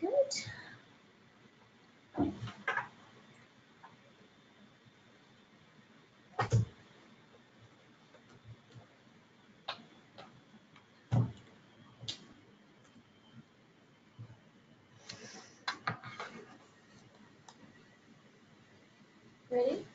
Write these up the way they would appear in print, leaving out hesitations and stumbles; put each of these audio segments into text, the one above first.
Good. Ready?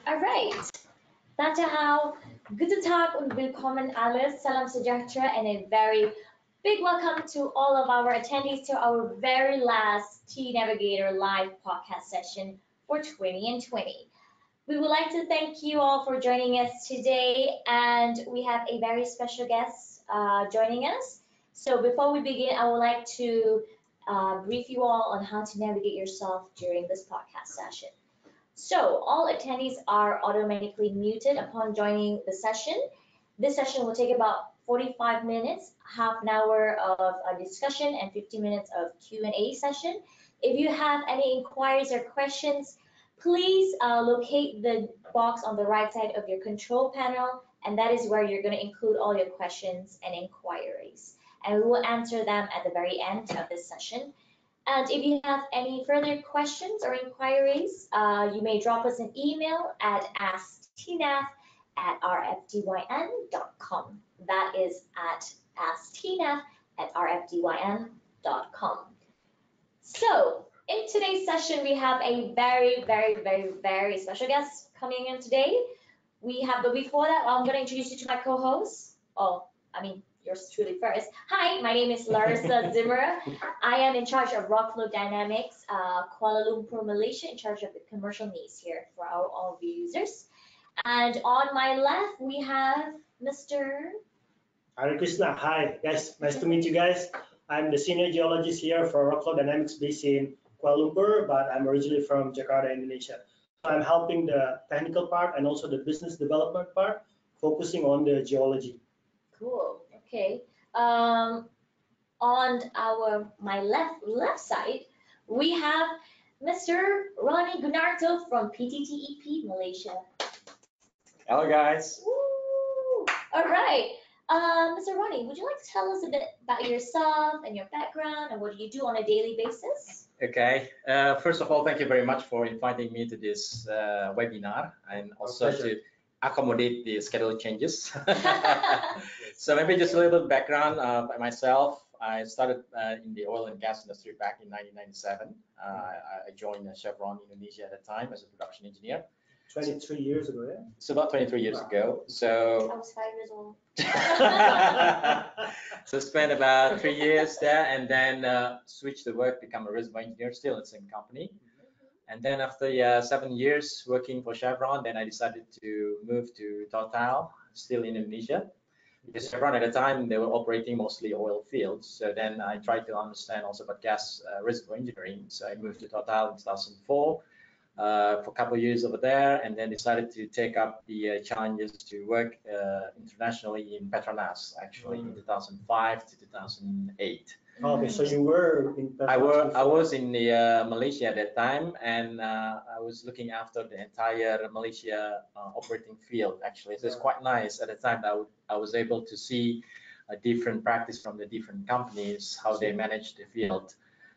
Alright, Dankjewel, guten Tag und willkommen alles, salam sejahtera, and a very big welcome to all of our attendees to our very last tNavigator live podcast session for 2020. We would like to thank you all for joining us today, and we have a very special guest joining us. So before we begin, I would like to brief you all on how to navigate yourself during this podcast session. So all attendees are automatically muted upon joining the session. This session will take about 45 minutes, half an hour of a discussion and 15 minutes of Q&A session. If you have any inquiries or questions, please locate the box on the right side of your control panel, and that is where you're going to include all your questions and inquiries. And we will answer them at the very end of this session. And if you have any further questions or inquiries, you may drop us an email at asktnav@rfdyn.com. That is at asktnav@rfdyn.com. So in today's session, we have a very special guest coming in today. But before that, I'm going to introduce you to my co-host. Yours truly first. Hi, my name is Larissa Zimmer. I am in charge of Waterflow Dynamics, Kuala Lumpur, Malaysia, in charge of the commercial needs here for all of you users. And on my left, we have Mr. Hare Krishna. Hi, guys. Nice to meet you guys. I'm the senior geologist here for Waterflow Dynamics based in Kuala Lumpur, but I'm originally from Jakarta, Indonesia. I'm helping the technical part and also the business development part, focusing on the geology. Cool. Okay. On my left side, we have Mr. Ronny Gunarto from PTTEP Malaysia. Hello, guys. Woo! All right. Mr. Ronny, would you like to tell us a bit about yourself and your background and what you do on a daily basis? Okay. First of all, thank you very much for inviting me to this webinar and also to accommodate the schedule changes. So maybe just a little bit background by myself. I started in the oil and gas industry back in 1997. I joined Chevron Indonesia at the time as a production engineer. 23 years ago, yeah? It's about 23 years ago. So I was 5 years old. So spent about 3 years there and then switched to work, become a reservoir engineer, still in the same company. And then after 7 years working for Chevron, then I decided to move to Total, still in Indonesia. Because Chevron at the time, they were operating mostly oil fields. So then I tried to understand also about gas reservoir engineering. So I moved to Total in 2004 for a couple of years over there, and then decided to take up the challenges to work internationally in Petronas, actually in 2005 to 2008. Okay, so you were in Petronas. I was in the Malaysia at that time, and I was looking after the entire Malaysia operating field, actually. So it's quite nice at the time that I was able to see a different practice from the different companies, how they manage the field.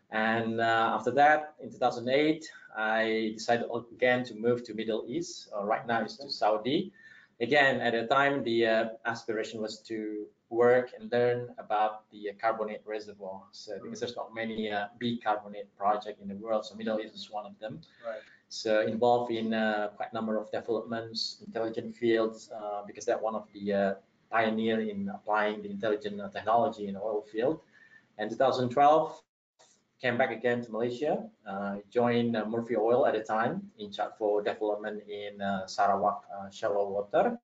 And after that, in 2008, I decided again to move to Middle East. Right now it's to Saudi. Again, at the time, the aspiration was to work and learn about the carbonate reservoir. So because there's not many big carbonate projects in the world, so Middle East is one of them. Right. So involved in quite a number of developments, intelligent fields, because they're one of the pioneer in applying the intelligent technology in the oil field. And 2012, came back again to Malaysia, joined Murphy Oil at the time, in charge for development in Sarawak shallow water.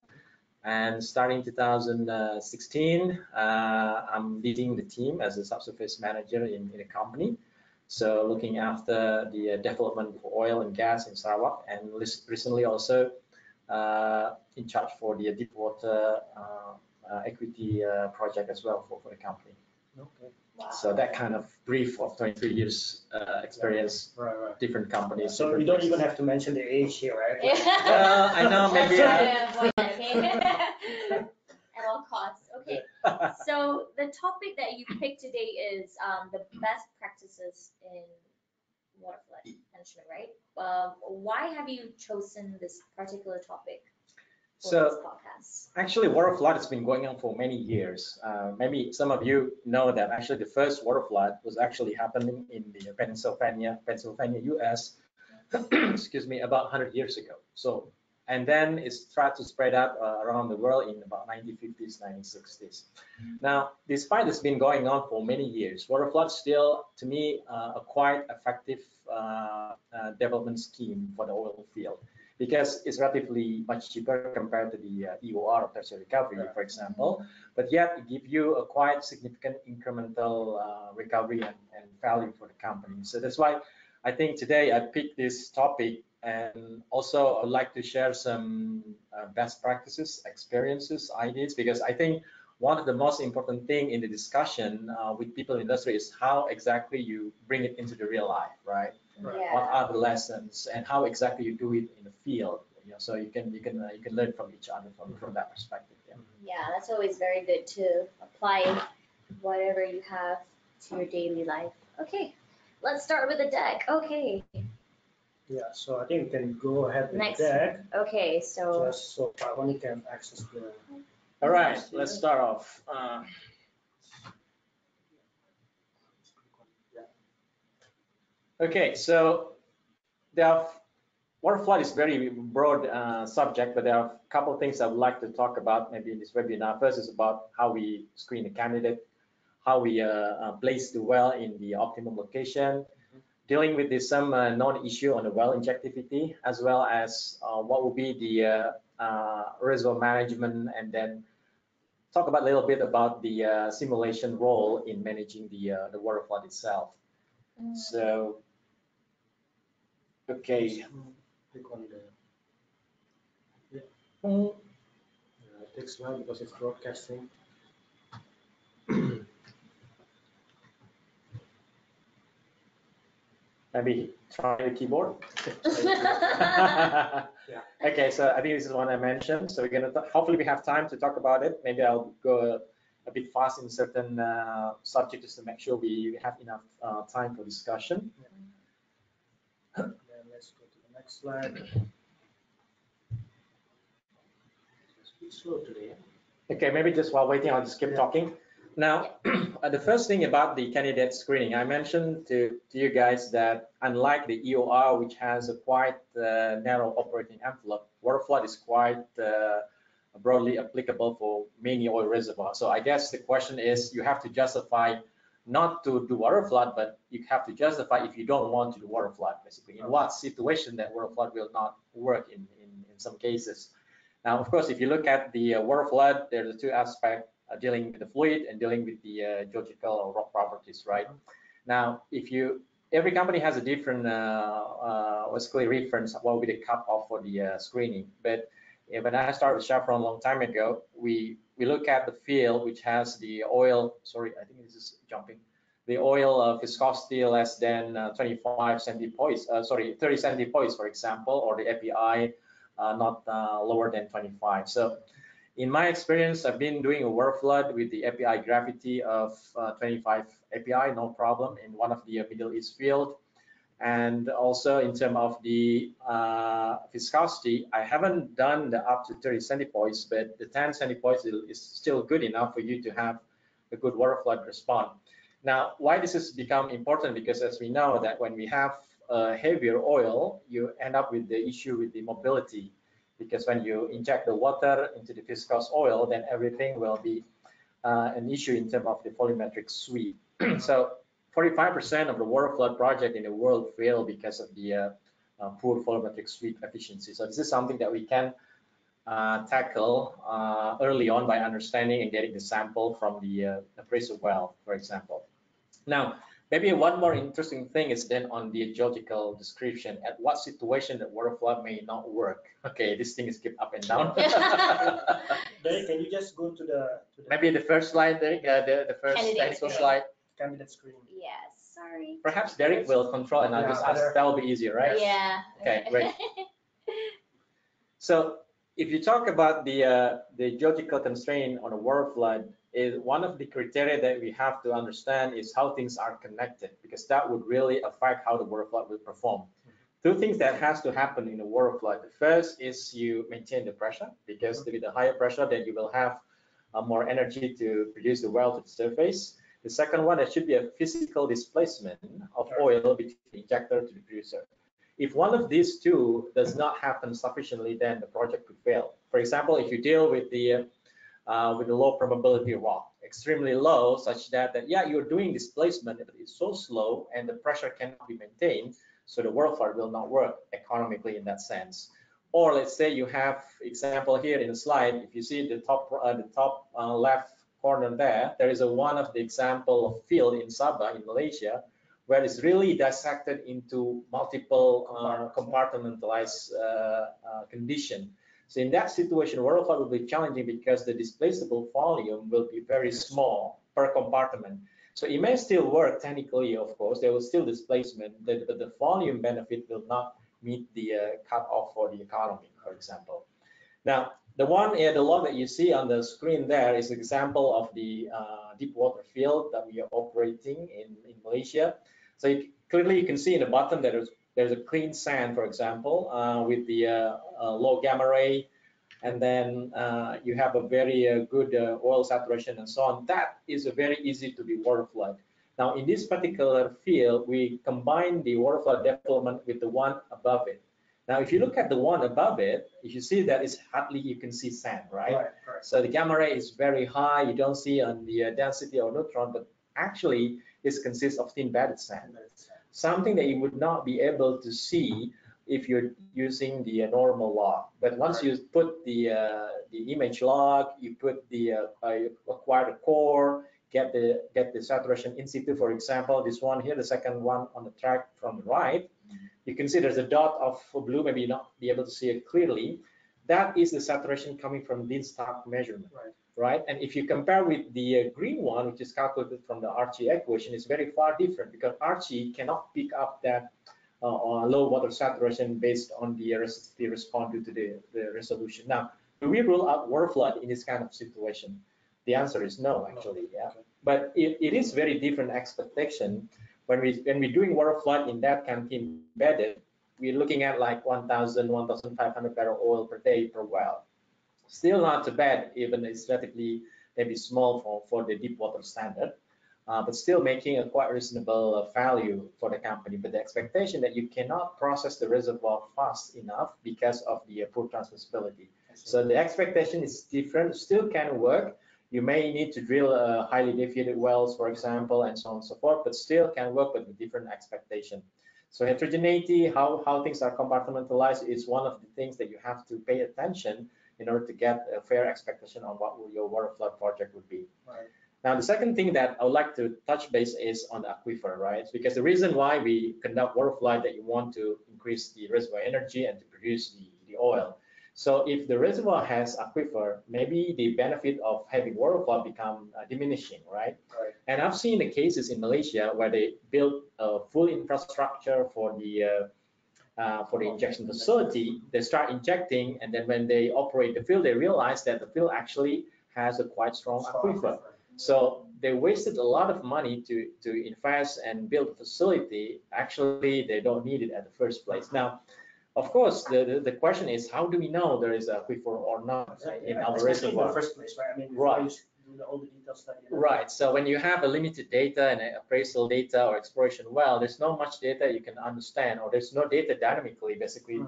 And starting 2016, I'm leading the team as a subsurface manager in the company. So looking after the development for oil and gas in Sarawak, and recently also in charge for the deep water equity project as well for the company. Okay. Wow. So that kind of brief of 23 years experience, Right. different companies. So you don't even have to mention the age here, right? Well, I know maybe. At all costs. Okay. So the topic that you picked today is the best practices in waterflood management, right? Why have you chosen this particular topic for this podcast? Actually, waterflood has been going on for many years. Maybe some of you know that actually the first waterflood was actually happening in the Pennsylvania, US, excuse me, about 100 years ago. So, and then it started to spread out around the world in about 1950s, 1960s. Now, despite this been going on for many years, waterflood still, to me, a quite effective development scheme for the oil field, because it's relatively much cheaper compared to the EOR, or tertiary recovery, for example, but yet it gives you a quite significant incremental recovery and value for the company. So that's why I think today I picked this topic, and also I'd like to share some best practices, experiences, ideas, because I think one of the most important thing in the discussion with people in the industry is how exactly you bring it into the real life, right? Yeah. What are the lessons and how exactly you do it in the field? So you can learn from each other from that perspective. Yeah, that's always very good to apply whatever you have to your daily life. Okay, let's start with the deck. Okay. Yeah, so I think we can go ahead with Next. the deck. Okay, so Just so Ronny can access the. All right, let's start off. Okay, so waterflood is very broad subject, but there are a couple of things I would like to talk about maybe in this webinar. First is about how we screen a candidate, how we place the well in the optimum location, dealing with some known issue on the well injectivity, as well as what will be the reservoir management, and then talk about a little bit about the simulation role in managing the waterflood itself. So, okay. Click on the. Yeah. It takes a while because it's broadcasting. Maybe try the keyboard. Yeah. Okay, so I think this is one I mentioned. So we're gonna hopefully we have time to talk about it. Maybe I'll go a bit fast in certain subjects just to make sure we have enough time for discussion. Then let's go to the next slide. It's a bit slow today. Okay, maybe just while waiting, I'll just keep talking. Now, the first thing about the candidate screening, I mentioned to you guys that unlike the EOR, which has a quite narrow operating envelope, waterflood is quite broadly applicable for many oil reservoirs. So I guess the question is, you have to justify not to do waterflood, but you have to justify if you don't want to do waterflood, basically. In what situation that waterflood will not work in some cases. Now, of course, if you look at the waterflood, there are two aspects, dealing with the fluid and dealing with the geological or rock properties, right? Now, every company has a different, what's called reference, what will be the cutoff for the screening. But when I started with Chevron a long time ago, we look at the field which has the oil, sorry, I think this is jumping, the oil viscosity less than 25 centipoise, 30 centipoise, for example, or the API not lower than 25. So in my experience, I've been doing a waterflood with the API gravity of 25 API, no problem, in one of the Middle East field. And also in terms of the viscosity, I haven't done the up to 30 centipoise, but the 10 centipoise is still good enough for you to have a good waterflood response. Now, why this has become important, because as we know that when we have heavier oil, you end up with the issue with the mobility, because when you inject the water into the viscous oil, then everything will be an issue in terms of the volumetric sweep. So 45% of the waterflood project in the world fail because of the poor volumetric sweep efficiency. So this is something that we can tackle early on by understanding and getting the sample from the appraisal well, for example. Now, Maybe one more interesting thing is then on the geological description, at what situation that water flood may not work. Okay, this thing is keep up and down. Derek, can you just go to the Maybe the first slide, Derek, the first Candidate technical screen. slide. candidate screen? Yes, sorry. Perhaps Derek will control and I'll Yeah, just ask. better. That will be easier, right? Yeah. Okay, great. So if you talk about the geological constraint on a water flood, is one of the criteria that we have to understand is how things are connected, because that would really affect how the water flood will perform. Two things that has to happen in a water flood. The first is you maintain the pressure, because with the higher pressure, then you will have more energy to produce the well to the surface. The second one, there should be a physical displacement of oil between the injector to the producer. If one of these two does not happen sufficiently, then the project could fail. For example, if you deal with the low probability rock, extremely low, such that yeah, you're doing displacement, but it's so slow and the pressure cannot be maintained, so the water flood will not work economically in that sense. Or let's say you have example here in the slide. If you see the top left corner there is one of the example of field in Sabah in Malaysia, where it's really dissected into multiple compartmentalized condition. So in that situation, water flood will be challenging because the displaceable volume will be very small per compartment. So it may still work technically, of course, there will still displacement, but the volume benefit will not meet the cutoff for the economy, for example. Now, the log that you see on the screen there is an example of the deep water field that we are operating in Malaysia. So clearly you can see in the bottom that there's a clean sand, for example, with the low gamma ray, and then you have a very good oil saturation and so on. That is a very easy to be water flood. Now, in this particular field, we combine the water flood development with the one above it. Now, if you look at the one above it, if you see that it's hardly you can see sand, right? Right. So the gamma ray is very high. You don't see on the density of neutron, but actually this consists of thin bedded sand, something that you would not be able to see if you're using the normal log. But once you put the image log, you put the acquire the core, get the saturation in situ. For example, this one here, the second one on the track from the right, you can see there's a dot of blue. Maybe you not be able to see it clearly. That is the saturation coming from this stock measurement, right? And if you compare with the green one, which is calculated from the Archie equation, it's very far different, because Archie cannot pick up that low water saturation based on the resistivity response due to the resolution. Now, do we rule out water flood in this kind of situation? The answer is no, actually, yeah. But it is very different expectation. When we're doing water flood in that canteen embedded, we're looking at like 1,000, 1,500 barrel oil per day per well. Still not too bad, even it's relatively maybe small for the deep water standard, but still making a quite reasonable value for the company. But the expectation that you cannot process the reservoir fast enough because of the poor transmissibility. So the expectation is different, still can work. You may need to drill highly deviated wells, for example, and so on and so forth, but still can work with a different expectation. So heterogeneity, how things are compartmentalized, is one of the things that you have to pay attention in order to get a fair expectation on what your water flood project would be. Right. Now, the second thing that I would like to touch base is on the aquifer, right? Because the reason why we conduct water flood that you want to increase the reservoir energy and to produce the oil. So if the reservoir has aquifer, maybe the benefit of having water flood become diminishing, right? And I've seen the cases in Malaysia where they built a full infrastructure for the injection facility. They start injecting, and then when they operate the field, they realize that the field actually has a quite strong aquifer. So they wasted a lot of money to invest and build a facility. Actually, they don't need it at the first place. Now, of course, the question is, how do we know there is an aquifer or not in our reservoir? In the first place, right? I mean, right. You do all the detailed study. Right. So when you have a limited data and appraisal data or exploration well, there's not much data you can understand, or there's no data dynamically, basically,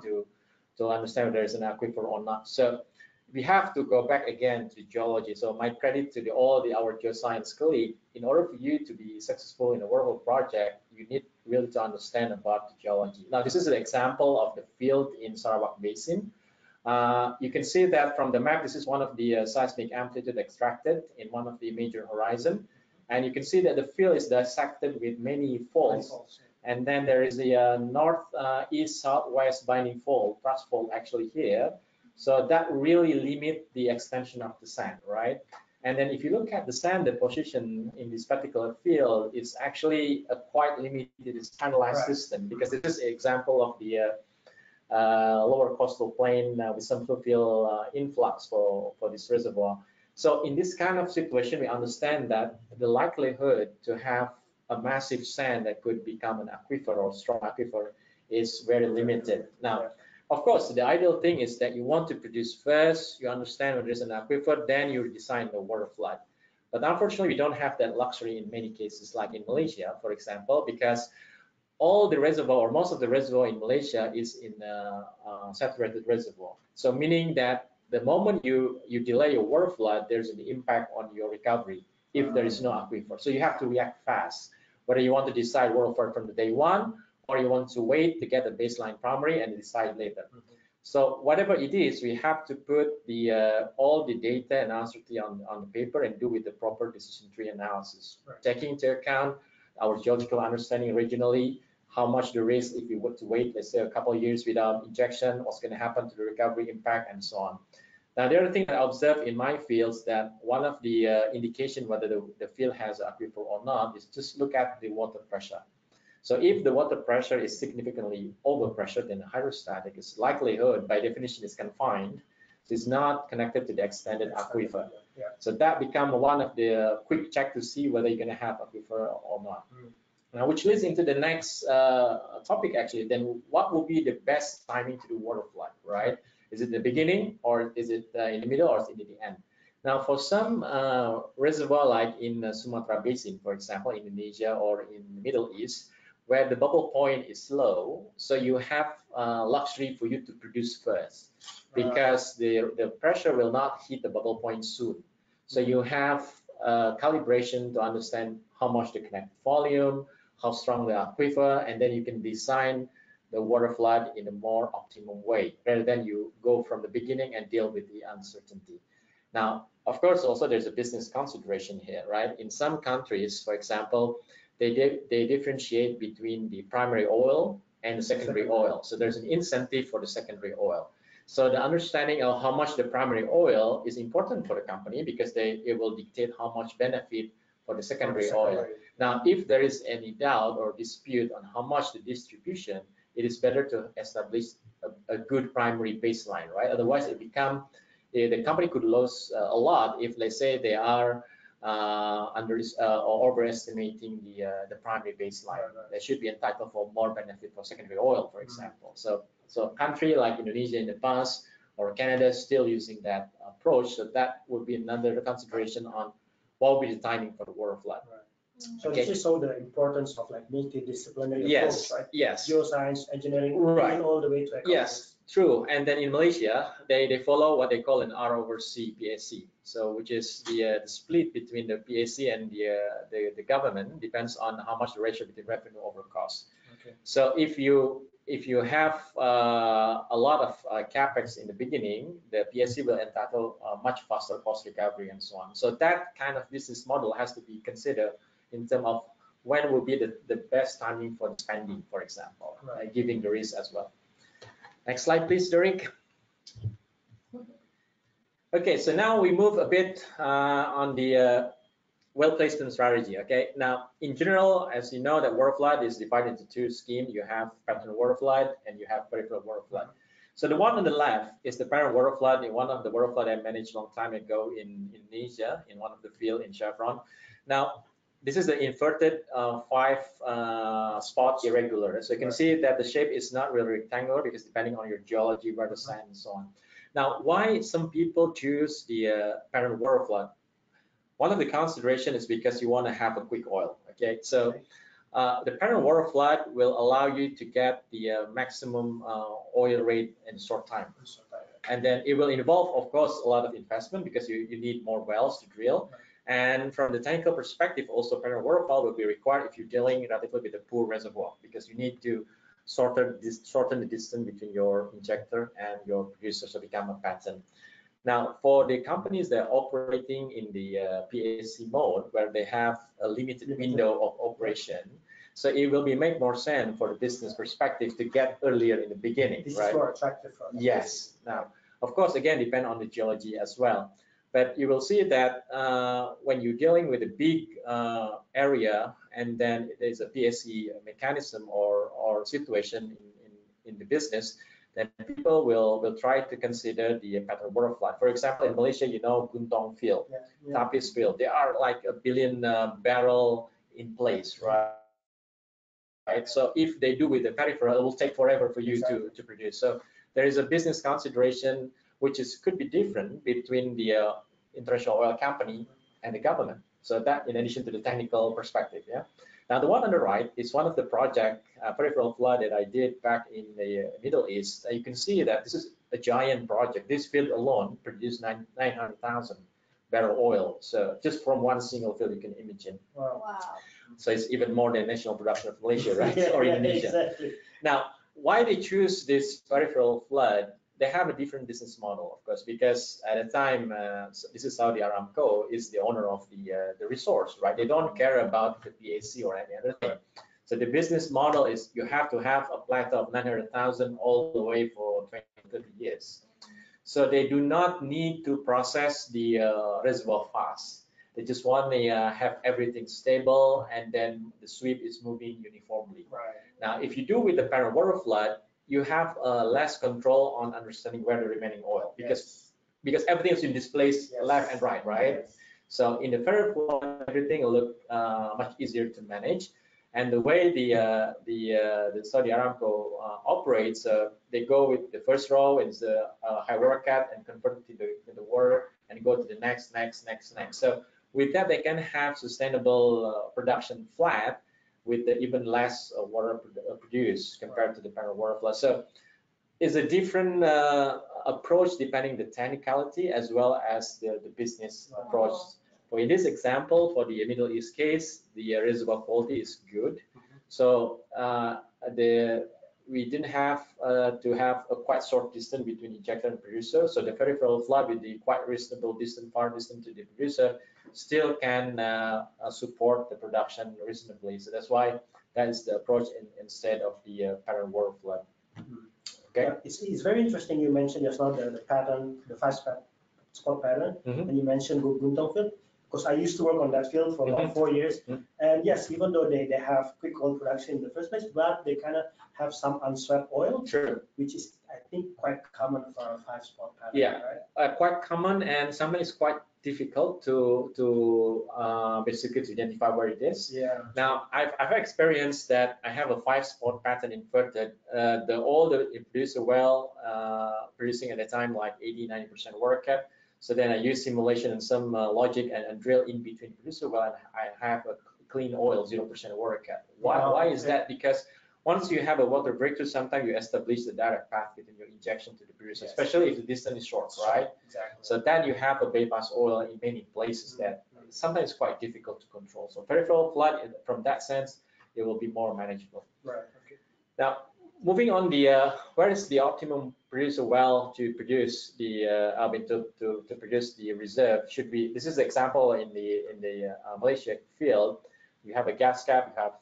to understand whether there's an aquifer or not. So we have to go back again to geology. So my credit to our geoscience colleague. In order for you to be successful in a waterflow project, you need really to understand about the geology. Now, this is an example of the field in Sarawak Basin. You can see that from the map, this is one of the seismic amplitude extracted in one of the major horizon. And you can see that the field is dissected with many faults. And then there is the north, east, southwest binding fault, thrust fault actually here. So that really limit the extension of the sand, right? And then if you look at the sand deposition in this particular field, it's actually a quite limited, it's channelized system, because this is an example of the lower coastal plain with some fluvial influx for this reservoir. So in this kind of situation, we understand that the likelihood to have a massive sand that could become an aquifer or strong aquifer is very limited. Now, of course, the ideal thing is that you want to produce first, you understand when there's an aquifer, then you design the water flood. But unfortunately, we don't have that luxury in many cases, like in Malaysia, for example, because all the reservoir or most of the reservoir in Malaysia is in saturated reservoir. So meaning that the moment you delay your water flood, there's an impact on your recovery if there is no aquifer. So you have to react fast, whether you want to decide water flood from the day one, or you want to wait to get a baseline primary and decide later. So whatever it is, we have to put the all the data and uncertainty on the paper and do with the proper decision tree analysis, taking into account our geological understanding regionally, how much the risk if we were to wait, let's say, a couple of years without injection, what's going to happen to the recovery impact, and so on. Now, the other thing that I observe in my fields that one of the indication whether the field has aquifer or not is just look at the water pressure. So if the water pressure is significantly overpressured, then the hydrostatic is likelihood, by definition, is confined. So it's not connected to the extended aquifer. So that becomes one of the quick check to see whether you're going to have aquifer or not. Now, which leads into the next topic, actually. Then what would be the best timing to do water flood, right? Is it the beginning, or is it in the middle, or is it in the end? Now, for some reservoir, like in Sumatra Basin, for example, Indonesia, or in the Middle East, where the bubble point is low, so you have luxury for you to produce first, because the pressure will not hit the bubble point soon. So you have calibration to understand how much the connected volume, how strong the aquifer, and then you can design the water flood in a more optimum way, rather than you go from the beginning and deal with the uncertainty. Now, of course, also there's a business consideration here, right? In some countries, for example, they differentiate between the primary oil and the secondary oil. So there's an incentive for the secondary oil. So the understanding of how much the primary oil is important for the company, because it will dictate how much benefit for the secondary oil. Now, if there is any doubt or dispute on how much the distribution, it is better to establish a good primary baseline, right? Otherwise, it become the company could lose a lot if, let's say, they are or overestimating the primary baseline. They should be entitled for more benefit for secondary oil, for example. So a country like Indonesia in the past, or Canada, is still using that approach. So that would be another consideration on what will be the timing for the water flood. So this is all the importance of like multidisciplinary approach, right? Yes. Geoscience, engineering, and all the way to economics. Yes, true. And then in Malaysia, they follow what they call an R/C PAC. So which is the split between the PAC and the government, depends on how much the ratio between revenue over cost. So if you have a lot of capex in the beginning, the PAC will entitle much faster cost recovery and so on. So that kind of business model has to be considered in terms of when will be the best timing for the spending, for example, giving the risk as well. Next slide, please, Derek. Okay, so now we move a bit on the well placement strategy. Okay, now in general, as you know, that water flood is divided into two schemes. You have pattern water flood and you have peripheral water flood. So the one on the left is the parent water flood, in one of the water flood I managed a long time ago in Indonesia, in one of the field in Chevron. Now, this is the inverted 5-spot irregular. So you can see that the shape is not really rectangular, because depending on your geology, where the sand and so on. Now, why some people choose the parent water flood? One of the considerations is because you want to have a quick oil. Okay, so the parent water flood will allow you to get the maximum oil rate in short time. And then it will involve, of course, a lot of investment, because you need more wells to drill. And from the technical perspective, also parent water flood will be required if you're dealing relatively with a poor reservoir, because you need to shorten the distance between your injector and your producer to become a pattern. Now, for the companies that are operating in the PSC mode, where they have a limited window of operation, so it will be make more sense for the business perspective to get earlier in the beginning, This right? is more attractive for them. Yes. Now, of course, again, depend on the geology as well. But you will see that when you're dealing with a big area, and then there's a PSC mechanism or situation in the business, then people will try to consider the pattern waterflood. For example, in Malaysia, you know, Guntong field, Tapis field, there are like 1 billion barrel in place, right? So if they do with the peripheral, it will take forever for you to produce. So there is a business consideration which could be different between the international oil company and the government. So that, in addition to the technical perspective, yeah. Now the one on the right is one of the project peripheral flood that I did back in the Middle East. You can see that this is a giant project. This field alone produced 900,000 barrel oil. So just from one single field, you can imagine. Wow. So it's even more than national production of Malaysia, right? Yeah, or yeah, Indonesia. exactly. Now, why they choose this peripheral flood? They have a different business model, of course, because at the time, this is Saudi Aramco is the owner of the resource, right? They don't care about the PAC or any other thing. So the business model is you have to have a plateau of 900,000 all the way for 20, 30 years. So they do not need to process the reservoir fast. They just want to have everything stable, and then the sweep is moving uniformly. Right. Now, if you do with the parent water flood, you have less control on understanding where the remaining oil, because everything is in displaced left and right, right? Yes. So in the parent flood, everything will look much easier to manage. And the way the Saudi Aramco operates, they go with the first row is the high water cut and convert it to the water and go to the next. So with that, they can have sustainable production flat with even less water produced compared to the parent water flood. So it's a different approach depending the technicality as well as the business approach. For in this example, for the Middle East case, the reservoir quality is good. So we didn't have to have a quite short distance between injector and producer. So the peripheral flood with the quite reasonable distance, far distance to the producer, still can support the production reasonably. So that's why that is the approach instead of the parent water flood. Okay. It's very interesting. You mentioned just now the pattern, the fast spot pattern, and you mentioned Guntong field. Because I used to work on that field for about 4 years. And yes, even though they have quick oil production in the first place, but they kind of have some unswept oil, which is, I think, quite common for a 5-spot pattern. Yeah, right? Quite common, and sometimes it's quite difficult to basically to identify where it is. Yeah. Now, I've experienced that I have a 5-spot pattern inverted. The older it produces well, producing at the time like 80–90% water cap. So then I use simulation and some logic and drill in between producer well, and I have a clean oil, 0% water cap. Why is that? Because once you have a water breakthrough, sometimes you establish the direct path between your injection to the producer, especially if the distance is short, right? Exactly. So then you have a bypass oil in many places that sometimes quite difficult to control. So peripheral flood, from that sense, it will be more manageable. Right. Okay. Now, moving on, where is the optimum producer well to produce the to produce the reserve? Should be, this is the example in the Malaysia field. You have a gas cap, you have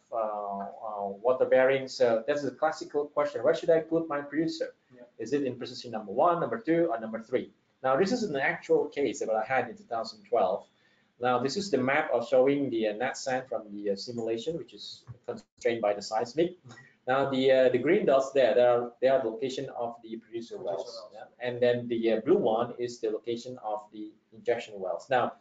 water bearing. So that's a classical question. Where should I put my producer? Is it in position number 1, number 2, or number 3? Now this is an actual case that I had in 2012. Now this is the map of showing the net sand from the simulation, which is constrained by the seismic. Now the green dots there, they are the location of the producer wells, and then the blue one is the location of the injection wells. Now,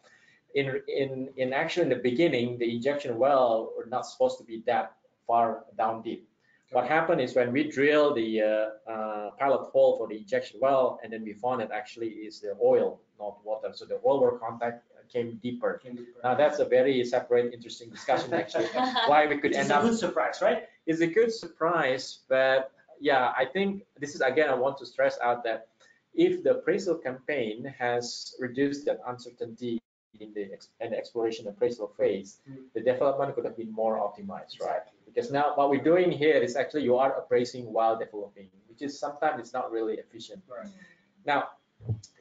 in actually in the beginning, the injection well were not supposed to be that far down deep. What happened is when we drilled the pilot hole for the injection well, and then we found it actually is the oil, not water. So the oil water contact came deeper. Now that's a very separate, interesting discussion actually. Why we could end up. It's a good surprise, right? It's a good surprise, but yeah, I think this is again, I want to stress out that if the appraisal campaign has reduced that uncertainty in the exploration appraisal phase, the development could have been more optimized, right? Because now what we're doing here is actually you are appraising while developing, which is sometimes it's not really efficient. Right. Now,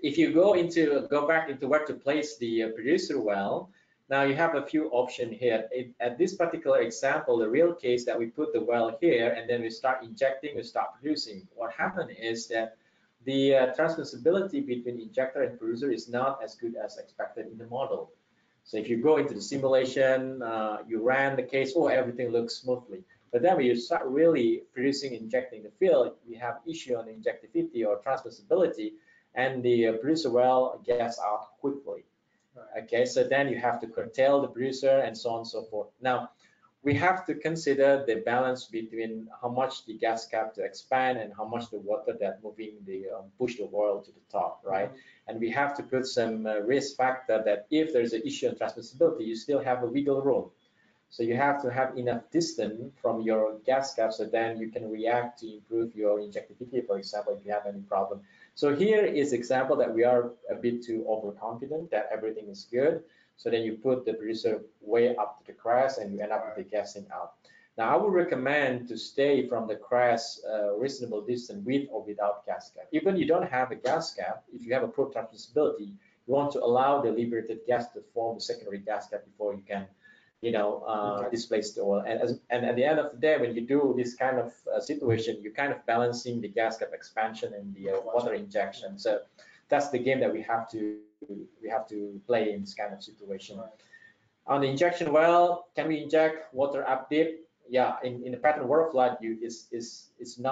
if you go back into where to place the producer well, now you have a few options here. At this particular example, the real case that we put the well here and then we start injecting, we start producing. What happened is that the transmissibility between injector and producer is not as good as expected in the model. So if you go into the simulation, you ran the case, oh, everything looks smoothly. But then when you start really producing, injecting the field, we have issue on injectivity or transmissibility, and the producer well gets out quickly. Right. Okay, so then you have to curtail the producer and so on and so forth. Now, we have to consider the balance between how much the gas cap to expand and how much the water that moving the push the oil to the top, right? Mm-hmm. And we have to put some risk factor that if there's an issue in transmissibility, you still have a wiggle room. So you have to have enough distance from your gas cap so then you can react to improve your injectivity, for example, if you have any problem. So here is example that we are a bit too overconfident that everything is good. So then you put the producer way up to the crest and you end up with the gassing out. Now I would recommend to stay from the crest reasonable distance with or without gas cap. Even you don't have a gas cap, if you have a poor transmissibility, you want to allow the liberated gas to form a secondary gas cap before you can, displace the oil. And at the end of the day, when you do this kind of situation, you're kind of balancing the gas cap expansion and the water injection. So that's the game that we have to play in this kind of situation. Right. On the injection well, can we inject water up deep? Yeah, in the pattern Waterflood, it's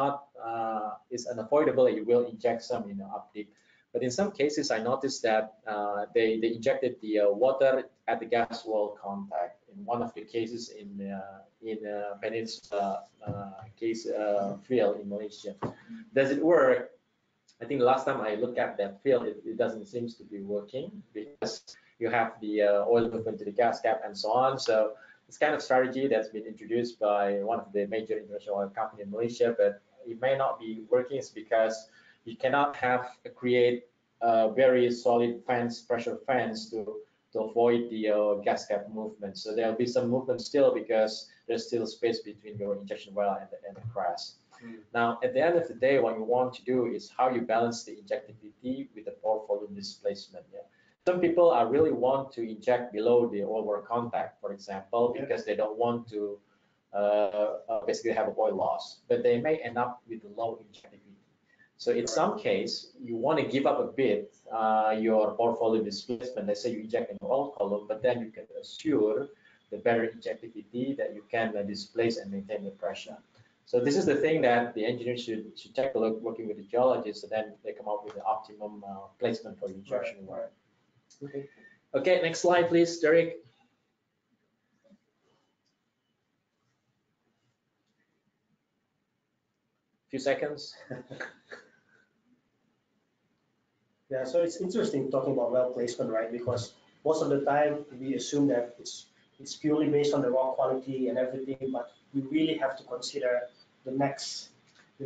unavoidable that you will inject some up deep. But in some cases, I noticed that they injected the water at the gas well contact. In one of the cases in Peninsula case field in Malaysia, does it work? I think the last time I looked at that field, it doesn't seem to be working because you have the oil movement to the gas cap and so on. So it's kind of strategy that's been introduced by one of the major international oil company in Malaysia, but it may not be working. It's because you cannot create very solid fence, pressure fence to avoid the gas cap movement. So there'll be some movement still because there's still space between your injection well and the crest. Now, at the end of the day, what you want to do is how you balance the injectivity with the pore volume displacement. Yeah? Some people really want to inject below the oil water contact, for example, because they don't want to basically have a oil loss, but they may end up with low injectivity. So in some case, you want to give up a bit your pore volume displacement. Let's say you inject in the oil column, but then you can assure the better injectivity that you can displace and maintain the pressure. So this is the thing that the engineers should take a look working with the geologists, and then they come up with the optimum placement for injection well. Right. Okay, next slide, please, Derek. Few seconds. Yeah, so it's interesting talking about well placement, right? Because most of the time we assume that it's purely based on the raw quality and everything, but we really have to consider the next, the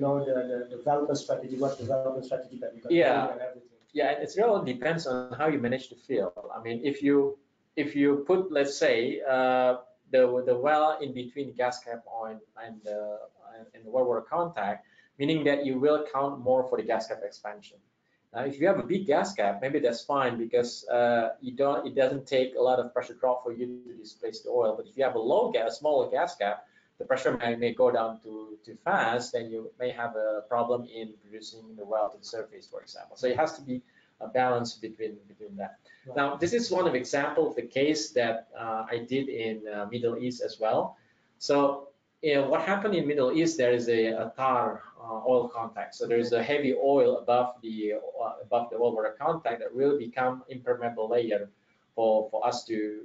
development strategy, what development strategy that we're going to do and everything. Yeah, it really depends on how you manage the field. I mean, if you put, let's say, the well in between the gas cap point and the well water contact, meaning that you will count more for the gas cap expansion. Now, if you have a big gas cap, maybe that's fine because it doesn't take a lot of pressure drop for you to displace the oil. But if you have a smaller gas cap, the pressure may go down too fast, then you may have a problem in producing the well to the surface, for example. So it has to be a balance between that. Right. Now, this is one of example of the case that I did in Middle East as well. So what happened in Middle East, there is a tar oil contact. So there's a heavy oil above the oil water contact that will become impermeable layer for us to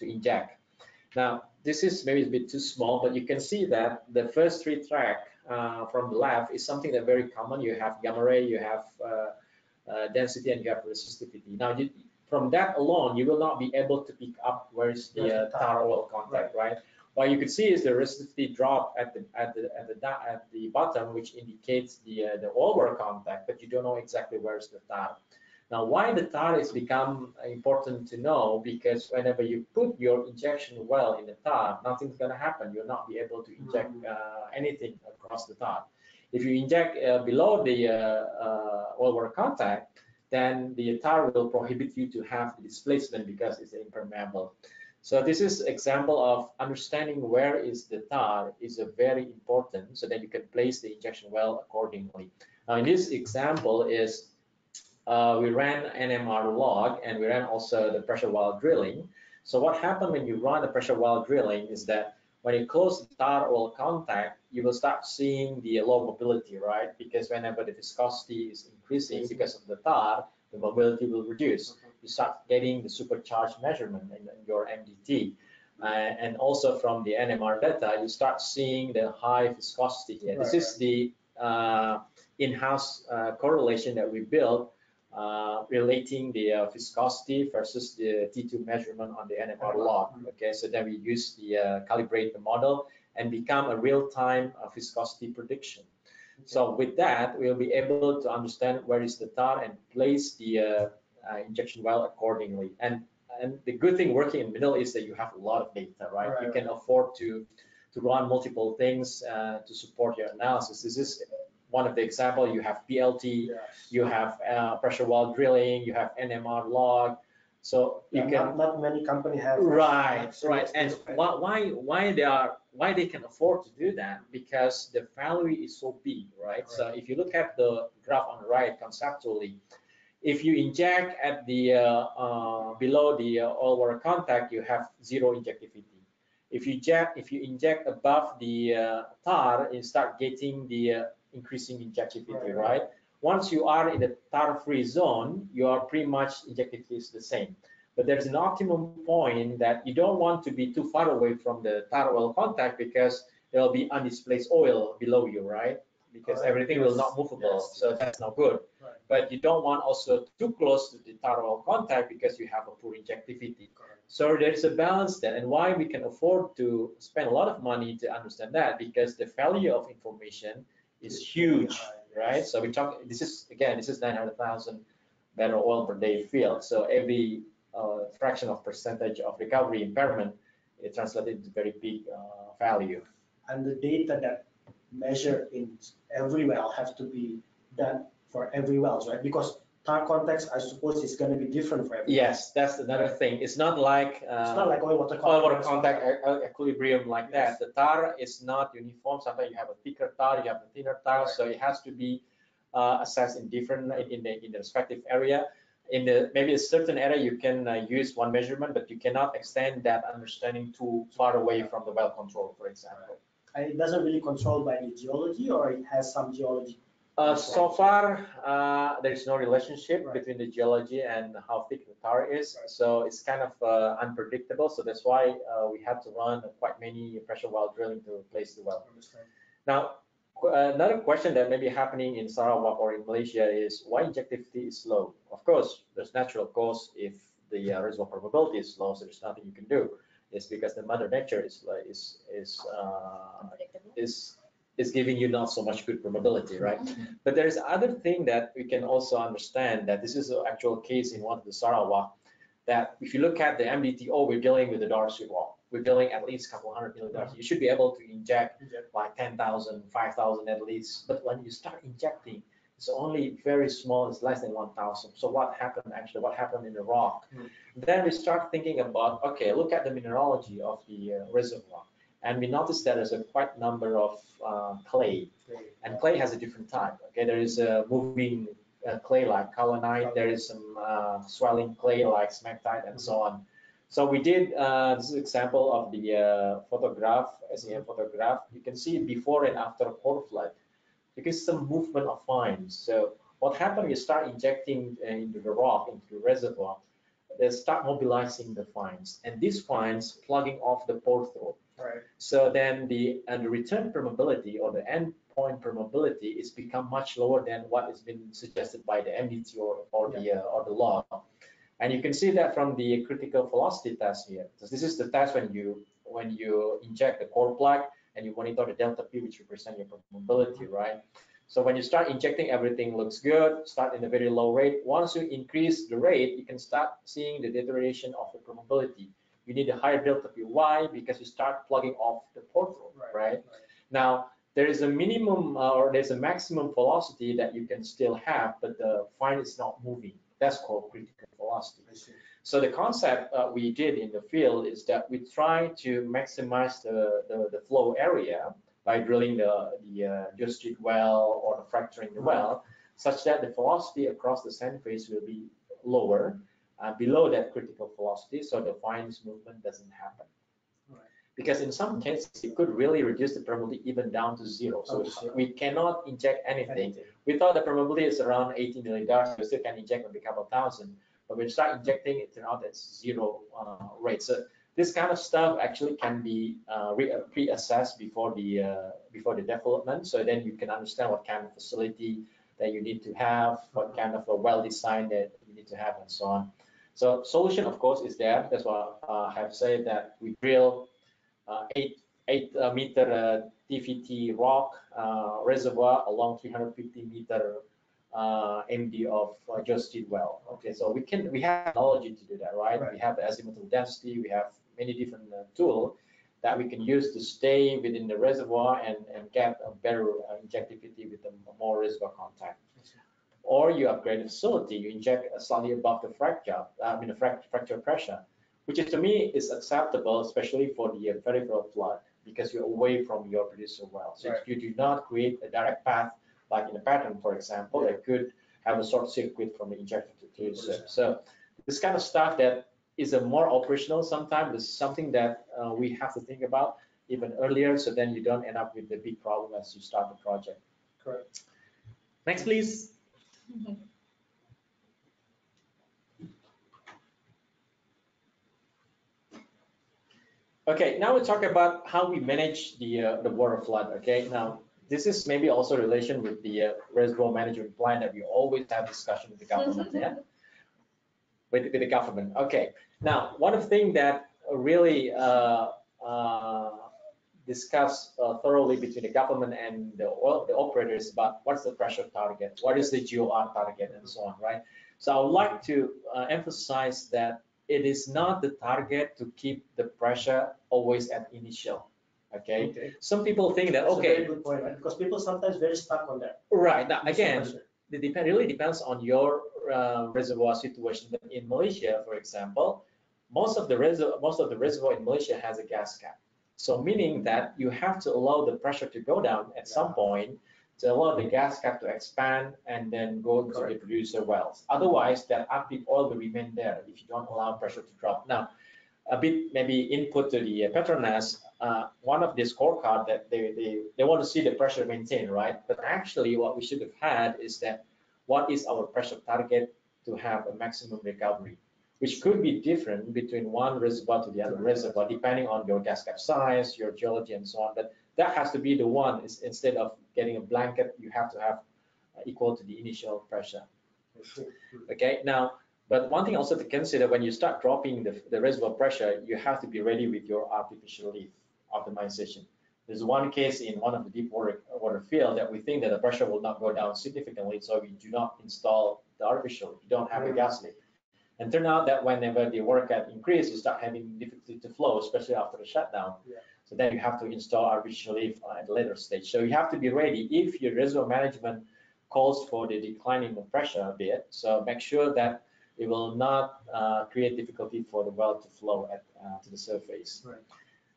inject. Now, this is maybe a bit too small, but you can see that the first three track from the left is something that very common. You have gamma ray, you have density, and you have resistivity. Now, from that alone, you will not be able to pick up where's the tar oil contact, right? What you could see is the resistivity drop at the bottom, which indicates the oil water contact, but you don't know exactly where's the tar. Now, why the tar is become important to know, because whenever you put your injection well in the tar, nothing's going to happen. You'll not be able to inject anything across the tar. If you inject below the oil water contact, then the tar will prohibit you to have the displacement because it's impermeable. So this is example of understanding where is the tar is a very important, so that you can place the injection well accordingly. Now in this example is we ran NMR log and we ran also the pressure well drilling. So what happened when you run the pressure well drilling is that when you close the tar oil contact, you will start seeing the low mobility, right? Because whenever the viscosity is increasing because of the tar, the mobility will reduce. You start getting the supercharged measurement in your MDT. And also from the NMR data, you start seeing the high viscosity here. This is the in-house correlation that we built relating the viscosity versus the T2 measurement on the NMR log. Okay, so then we use the calibrate the model and become a real-time viscosity prediction. So with that, we'll be able to understand where is the tar and place the injection well accordingly. And the good thing working in the middle is that you have a lot of data, right? You can afford to run multiple things to support your analysis. This is one of the example. You have PLT, you have pressure well drilling, you have NMR log. So you can not many companies have right. And why they can afford to do that? Because the value is so big, right? So if you look at the graph on the right conceptually, if you inject at the below the oil water contact, you have zero injectivity. If you inject above the tar, you start getting the increasing injectivity, right? Once you are in the tar-free zone, your pretty much injectivity is the same. But there's an optimum point that you don't want to be too far away from the tar oil contact because there will be undisplaced oil below you, right? Because everything will not movable, so that's not good. But you don't want also too close to the tar oil contact because you have a poor injectivity. So there's a balance there, and why we can afford to spend a lot of money to understand that, because the value of information is huge, right? So we talk, this is 900,000 barrel oil per day field. So every fraction of percentage of recovery impairment, it translated into very big value. And the data that measure in every well have to be done for every well, right? Because tar context, I suppose, is going to be different for every. Yes, that's another thing. It's not like oil water contact equilibrium like that. The tar is not uniform. Sometimes you have a thicker tar, you have a thinner tar, so it has to be assessed in different in the respective area. In the maybe a certain area you can use one measurement, but you cannot extend that understanding too far away from the well control, for example. And it doesn't really control by the geology, or it has some geology. So far, there's no relationship between the geology and how thick the tar is. So it's kind of unpredictable. So that's why we had to run quite many pressure well drilling to replace the well. Now, another question that may be happening in Sarawak or in Malaysia is why injectivity is low. Of course, there's natural cause if the reservoir probability is low, so there's nothing you can do. It's because the mother nature is giving you not so much good probability, right? But there is other thing that we can also understand, that this is an actual case in one of the Sarawak, that if you look at the MDTO, we're dealing with the Darcy wall. We're dealing at least a couple hundred milliliters. You should be able to inject like 10,000, 5,000 at least. But when you start injecting, it's only very small, it's less than 1,000. So what happened actually? What happened in the rock? Then we start thinking about, okay, look at the mineralogy of the reservoir. And we noticed that there's a quite number of clay, and clay has a different type. Okay, there is a moving clay like kaolinite, there is some swelling clay like smectite, and so on. So we did this is an example of the photograph, SEM photograph. You can see before and after Waterflood. You can see some movement of fines. So what happened? You start injecting into the rock, into the reservoir. They start mobilizing the fines, and these fines plugging off the pore throat. So then the return permeability or the endpoint permeability is become much lower than what has been suggested by the MDT or the log. And you can see that from the critical velocity test here. So this is the test when you inject the core plug and you monitor the delta P, which represent your permeability, right? So when you start injecting, everything looks good, start in a very low rate. Once you increase the rate, you can start seeing the deterioration of the permeability. You need a higher delta P. Why? Because you start plugging off the pore throat, right? Now, there is a minimum or there's a maximum velocity that you can still have, but the fine is not moving. That's called critical velocity. So the concept we did in the field is that we try to maximize the flow area by drilling the geostreet well or fracturing the well, such that the velocity across the sand face will be lower, below that critical velocity, so the fines movement doesn't happen. Because in some cases, it could really reduce the permeability even down to zero. So we cannot inject anything. We thought the permeability is around 80 million darts. We still can inject maybe a couple thousand. But when you start injecting, it turns out that's zero rate. So this kind of stuff actually can be pre-assessed before the development. So then you can understand what kind of facility that you need to have, what kind of a well design that you need to have, and so on. So solution, of course, is there. That's why I have said that we drill 8 meter TVT rock reservoir along 350 meter MD of geostreet well. Okay, so we have technology to do that, right? We have the azimuthal density, we have many different tools that we can use to stay within the reservoir and get a better injectivity with the more reservoir contact. Or you upgrade the facility, you inject slightly above the fracture, fracture pressure, which is, to me is acceptable, especially for the peripheral flood, because you're away from your producer well. So if you do not create a direct path, like in a pattern, for example, that could have a short circuit from the injector to producer. So this kind of stuff that is a more operational sometimes is something that we have to think about even earlier, so then you don't end up with the big problem as you start the project. Correct. Next, please. Okay, now we talk about how we manage the water flood. Okay, now this is maybe also in relation with the reservoir management plan that we always have discussion with the government. Yeah, with the government. Okay, now one of the things that really discussed thoroughly between the government and the operators about what's the pressure target, what is the GOR target, and so on, right? So I would like to emphasize that it is not the target to keep the pressure always at initial. Okay. Some people think that, okay, very good point, right? Because people sometimes very stuck on that. Right. Now, again, it really depends on your reservoir situation. But in Malaysia, for example, most of the reservoir in Malaysia has a gas cap. So meaning that you have to allow the pressure to go down at some point to allow the gas cap to expand and then go to the producer wells. Otherwise, that active oil will remain there if you don't allow pressure to drop. Now, a bit maybe input to the Petronas, one of the scorecard that they want to see the pressure maintained, right? But actually what we should have had is that what is our pressure target to have a maximum recovery, which could be different between one reservoir to the other reservoir, depending on your gas cap size, your geology, and so on. But that has to be the one, instead of getting a blanket, you have to have equal to the initial pressure. Okay, now, but one thing also to consider when you start dropping the reservoir pressure, you have to be ready with your artificial lift optimization. There's one case in one of the deep water field that we think that the pressure will not go down significantly, so we do not install the artificial lift. You don't have a gas lift. And turn out that whenever the water cap increase, you start having difficulty to flow, especially after the shutdown. So then you have to install artificial lift at a later stage. So you have to be ready if your reservoir management calls for the decline in the pressure a bit. So make sure that it will not create difficulty for the well to flow to the surface. Right.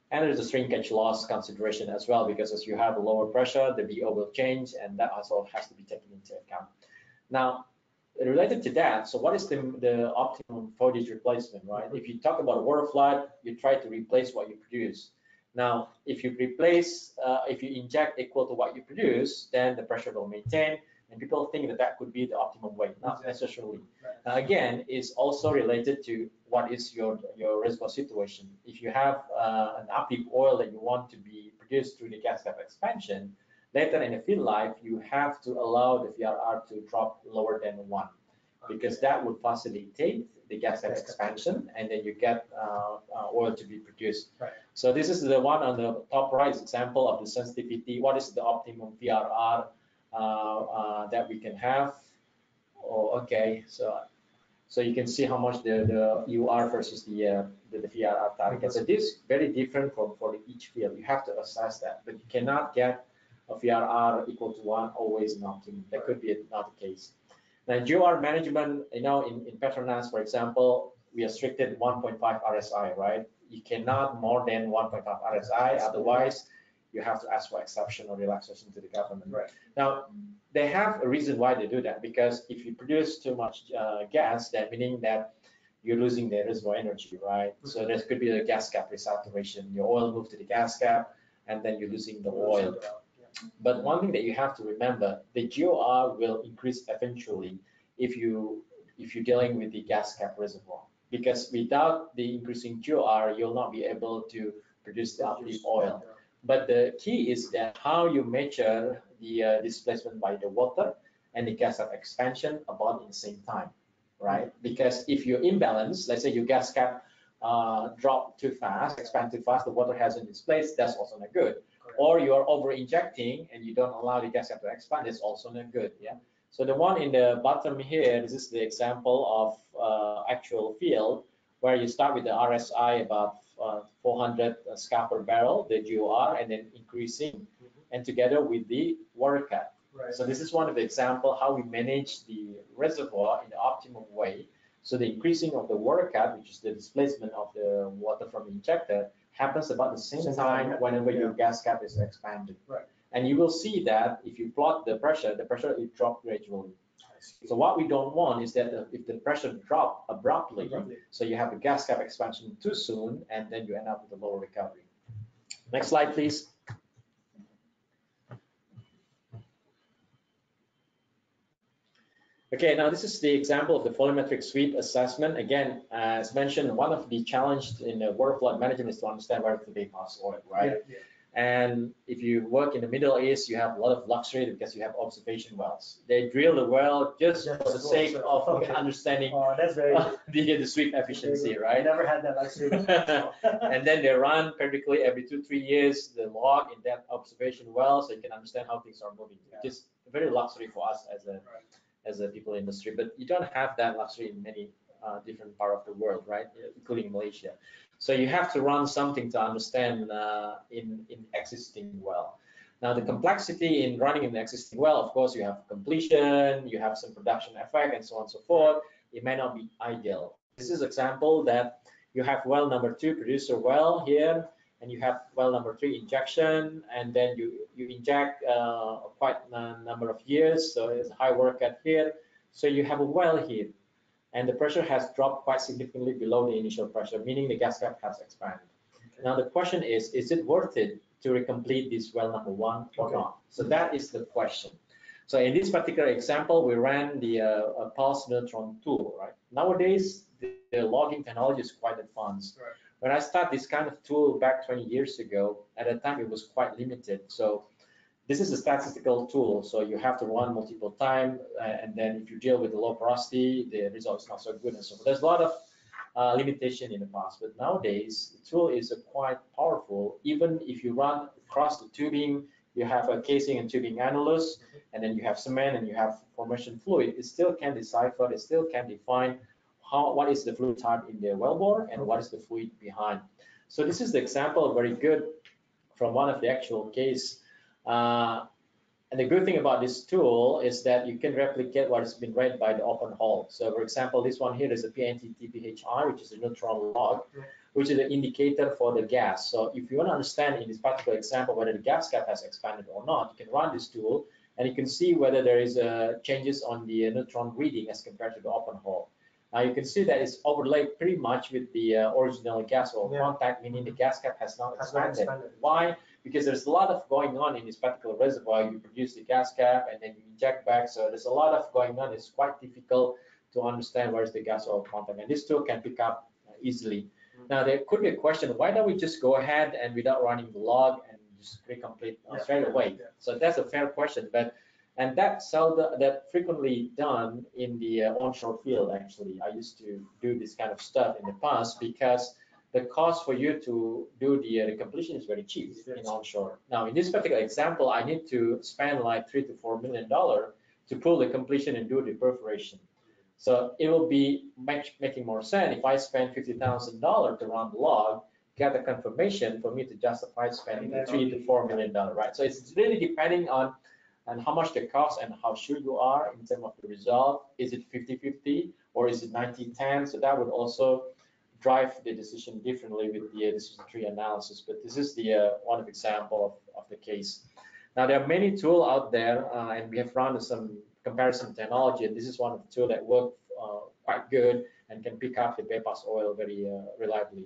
And there's a shrinkage loss consideration as well, because as you have a lower pressure, the VO will change, and that also has to be taken into account. Now, related to that, so what is the optimum foliage replacement, right? If you talk about water flood, you try to replace what you produce. Now, if you replace, if you inject equal to what you produce, then the pressure will maintain, and people think that that could be the optimum way. Not necessarily. Now, again, it's also related to what is your reservoir situation. If you have an active oil that you want to be produced through the gas cap expansion, later in the field life, you have to allow the VRR to drop lower than 1, because that would facilitate the gas cap expansion, and then you get oil to be produced. Right. So this is the one on the top right example of the sensitivity. What is the optimum VRR that we can have? Oh, okay. So you can see how much the UR versus the VRR target. So this is very different for each field. You have to assess that, but you cannot get of VRR equal to 1 always an optimum. That could be not the case. Now, GOR management, in Petronas, for example, we are restricted 1.5 RSI, right? You cannot more than 1.5 RSI, otherwise you have to ask for exception or relaxation to the government. Right. Now, they have a reason why they do that, because if you produce too much gas, that meaning that you're losing the reservoir energy, right? So there could be a gas cap resaturation. Your oil moves to the gas cap, and then you're losing the oil. But one thing that you have to remember, the GOR will increase eventually if you're dealing with the gas cap reservoir, because without the increasing GOR, you'll not be able to produce the uplift oil. But the key is that how you measure the displacement by the water and the gas cap expansion about in the same time, right? Because if you're imbalanced, let's say your gas cap drop too fast, expand too fast, the water hasn't displaced, that's also not good. Or you are over injecting and you don't allow the gas cap to expand, it's also not good. Yeah. So the one in the bottom here, this is the example of actual field where you start with the RSI about 400 SCA per barrel, the GOR, and then increasing, and together with the water cap. Right. So this is one of the example how we manage the reservoir in the optimum way. So the increasing of the water cap, which is the displacement of the water from the injector, happens about the same time whenever your gas cap is expanded. Right. And you will see that if you plot the pressure will drop gradually. So what we don't want is that if the pressure drop abruptly, so you have a gas cap expansion too soon, and then you end up with a lower recovery. Next slide, please. Okay, now this is the example of the volumetric sweep assessment. Again, as mentioned, one of the challenges in the waterflood management is to understand where to bypass oil, right? Yeah. And if you work in the Middle East, you have a lot of luxury because you have observation wells. They drill the well just for the sake of understanding that's very the sweep efficiency, right? I never had that luxury. And then they run periodically every 2-3 years the log in that observation well, so you can understand how things are moving. Yeah. Just very luxury for us as a people industry, but you don't have that luxury in many different part of the world, right? Including Malaysia. So you have to run something to understand in existing well. Now the complexity in running an existing well, of course, you have completion, you have some production effect, and so on and so forth. It may not be ideal. This is example that you have well number 2 producer well here, and you have well number 3 injection, and then you inject quite a number of years, so it's a high work cut here. So you have a well here, and the pressure has dropped quite significantly below the initial pressure, meaning the gas cap has expanded. Okay. Now the question is it worth it to recomplete this well number 1 or not? So that is the question. So in this particular example, we ran the pulse neutron tool, right? Nowadays, the logging technology is quite advanced. Right. When I started this kind of tool back 20 years ago, at that time it was quite limited. So this is a statistical tool, so you have to run multiple times, and then if you deal with the low porosity, the result is not so good, and so there's a lot of limitation in the past. But nowadays, the tool is quite powerful. Even if you run across the tubing, you have a casing and tubing annulus, and then you have cement and you have formation fluid, it still can decipher, it still can define what is the fluid type in the wellbore and what is the fluid behind. So this is the example, very good, from one of the actual case. And the good thing about this tool is that you can replicate what has been read by the open hole. So for example, this one here is a PTTEP, which is a neutron log, which is an indicator for the gas. So if you want to understand in this particular example whether the gas cap has expanded or not, you can run this tool and you can see whether there is changes on the neutron reading as compared to the open hole. Now you can see that it's overlaid pretty much with the original gas oil contact, meaning the gas cap has not expanded. Why? Because there's a lot of going on in this particular reservoir. You produce the gas cap and then you inject back, so there's a lot of going on. It's quite difficult to understand where's the gas oil content, and this tool can pick up easily. Now there could be a question, why don't we just go ahead and without running the log and just recomplete straight away? So that's a fair question, and that's that frequently done in the onshore field. Actually, I used to do this kind of stuff in the past because the cost for you to do the completion is very cheap in onshore. Now, in this particular example, I need to spend like $3 to $4 million to pull the completion and do the perforation. So it will be making more sense if I spend $50,000 to run the log get the confirmation for me to justify spending the $3 to $4 million, right? So it's really depending on how much the cost and how sure you are in terms of the result. Is it 50-50 or is it 90-10? So that would also drive the decision differently with the decision tree analysis. But this is the one example of the case. Now there are many tools out there, and we have run some comparison technology, and this is one of the tools that work quite good and can pick up the bypass oil very reliably.